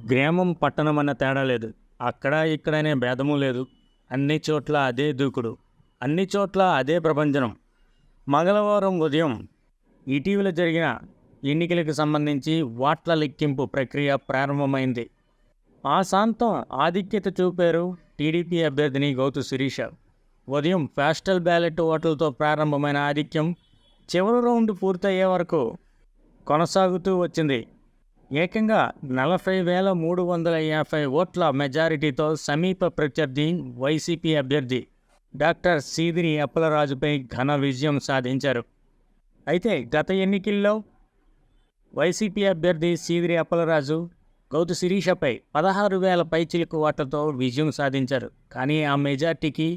గ్రామం పట్టణం అన్న తేడా లేదు. అక్కడ ఇక్కడనే భేదము లేదు. అన్ని చోట్ల అదే దూకుడు, అన్ని చోట్ల అదే ప్రపంచం. మంగళవారం ఉదయం ఇటీవల జరిగిన ఎన్నికలకు సంబంధించి ఓట్ల లెక్కింపు ప్రక్రియ ప్రారంభమైంది. ఆ శాంతం ఆధిక్యత చూపారు టీడీపీ అభ్యర్థిని గౌతు శిరీష. ఉదయం పోస్టల్ బ్యాలెట్ ఓట్లతో ప్రారంభమైన ఆధిక్యం చివరి రౌండ్ పూర్తయ్యే వరకు కొనసాగుతూ వచ్చింది. ఏకంగా 40,350 ఓట్ల మెజారిటీతో సమీప ప్రత్యర్థి వైసీపీ అభ్యర్థి డాక్టర్ సీదిరి అప్పలరాజుపై ఘన విజయం సాధించారు. అయితే గత ఎన్నికల్లో వైసీపీ అభ్యర్థి సీదిరి అప్పలరాజు గౌతు శిరీషపై 16,000 పైచిలుకు ఓట్లతో విజయం సాధించారు. కానీ ఆ మెజార్టీకి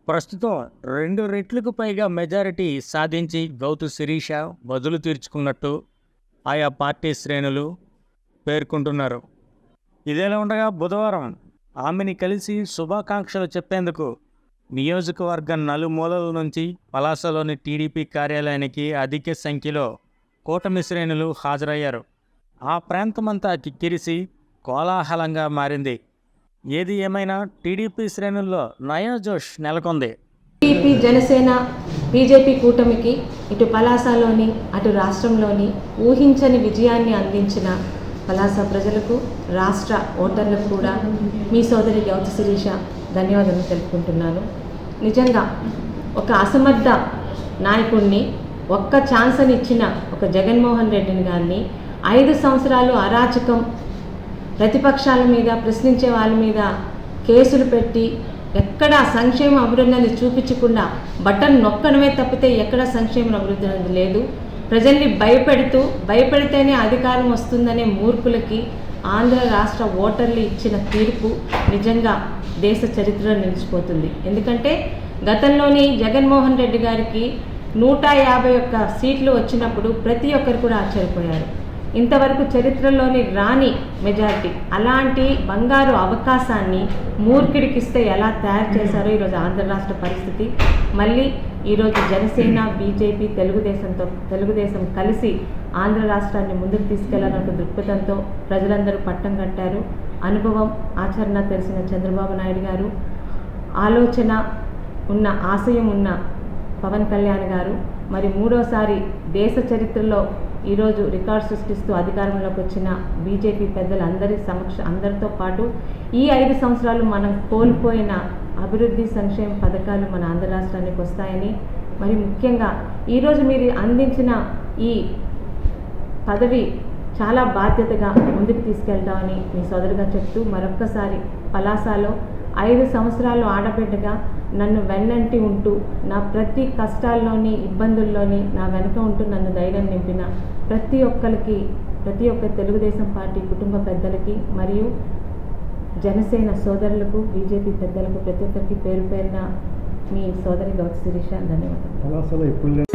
ప్రస్తుతం 2 రెట్లకు పైగా మెజారిటీ సాధించి గౌతు శిరీష బదులు తీర్చుకున్నట్టు ఆయా పార్టీ శ్రేణులు పేర్కొంటున్నారు. ఇదేలా ఉండగా బుధవారం ఆమెని కలిసి శుభాకాంక్షలు చెప్పేందుకు నియోజకవర్గం నలుమూలల నుంచి పలాసలోని టీడీపీ కార్యాలయానికి అధిక సంఖ్యలో కూటమి శ్రేణులు హాజరయ్యారు. ఆ ప్రాంతమంతా కిక్కిరిసి కోలాహలంగా మారింది. ఏది ఏమైనా టీడీపీ శ్రేణుల్లో నయా జోష్ నెలకొంది. టీడీపీ, జనసేన, బీజేపీ కూటమికి ఇటు పలాసలోని అటు రాష్ట్రంలోని ఊహించని విజయాన్ని అందించిన పలాస ప్రజలకు, రాష్ట్ర ఓటర్లకు కూడా మీ సోదరి గౌతు శిరీష ధన్యవాదాలు తెలుపుకుంటున్నాను. నిజంగా ఒక అసమర్థ నాయకుడిని ఒక్క ఛాన్స్ అని ఇచ్చిన ఒక జగన్మోహన్ రెడ్డిని గారిని 5 సంవత్సరాలు అరాచకం, ప్రతిపక్షాల మీద, ప్రశ్నించే వాళ్ళ మీద కేసులు పెట్టి ఎక్కడ సంక్షేమ అభివృద్ధిని చూపించకుండా బటన్ నొక్కడమే తప్పితే ఎక్కడ సంక్షేమ అభివృద్ధి అనేది లేదు. ప్రజల్ని భయపెడితేనే అధికారం వస్తుందనే మూర్ఖులకి ఆంధ్ర రాష్ట్ర ఓటర్లు ఇచ్చిన తీర్పు నిజంగా దేశ చరిత్రలో నిలిచిపోతుంది. ఎందుకంటే గతంలోని జగన్మోహన్ రెడ్డి గారికి 151 సీట్లు వచ్చినప్పుడు ప్రతి ఒక్కరు కూడా ఆశ్చర్యపోయారు. ఇంతవరకు చరిత్రలోని రాని మెజారిటీ, అలాంటి బంగారు అవకాశాన్ని మూర్ఖుడికిస్తే ఎలా తయారు చేశారో ఈరోజు ఆంధ్ర రాష్ట్ర పరిస్థితి. మళ్ళీ ఈరోజు జనసేన, బీజేపీ, తెలుగుదేశం కలిసి ఆంధ్ర రాష్ట్రాన్ని ముందుకు తీసుకెళ్లాలన్న దృక్పథంతో ప్రజలందరూ పట్టం కట్టారు. అనుభవం, ఆచరణ తెలిసిన చంద్రబాబు నాయుడు గారు, ఆలోచన ఉన్న, ఆశయం ఉన్న పవన్ కళ్యాణ్ గారు, మరి 3వసారి దేశ చరిత్రలో ఈరోజు రికార్డు సృష్టిస్తూ అధికారంలోకి వచ్చిన బీజేపీ పెద్దలు అందరితో పాటు ఈ 5 సంవత్సరాలు మనం కోల్పోయిన అభివృద్ధి, సంక్షేమ పథకాలు మన ఆంధ్ర రాష్ట్రానికి వస్తాయని, మరి ముఖ్యంగా ఈరోజు మీరు అందించిన ఈ పదవి చాలా బాధ్యతగా ముందుకు తీసుకెళ్తామని మీ సోదరుగా చెప్తూ మరొక్కసారి పలాసలో 5 సంవత్సరాలు ఆడబిడ్డగా నన్ను వెన్నంటి ఉంటూ నా ప్రతి కష్టాల్లోని, ఇబ్బందుల్లోని నా వెనుక ఉంటూ నన్ను ధైర్యం నింపిన ప్రతి ఒక్క తెలుగుదేశం పార్టీ కుటుంబ పెద్దలకి, మరియు జనసేన సోదరులకు, బీజేపీ పెద్దలకు, ప్రతి ఒక్కరికి పేరు పేరున మీ సోదరి గౌతు శిరీష ధన్యవాదాలు.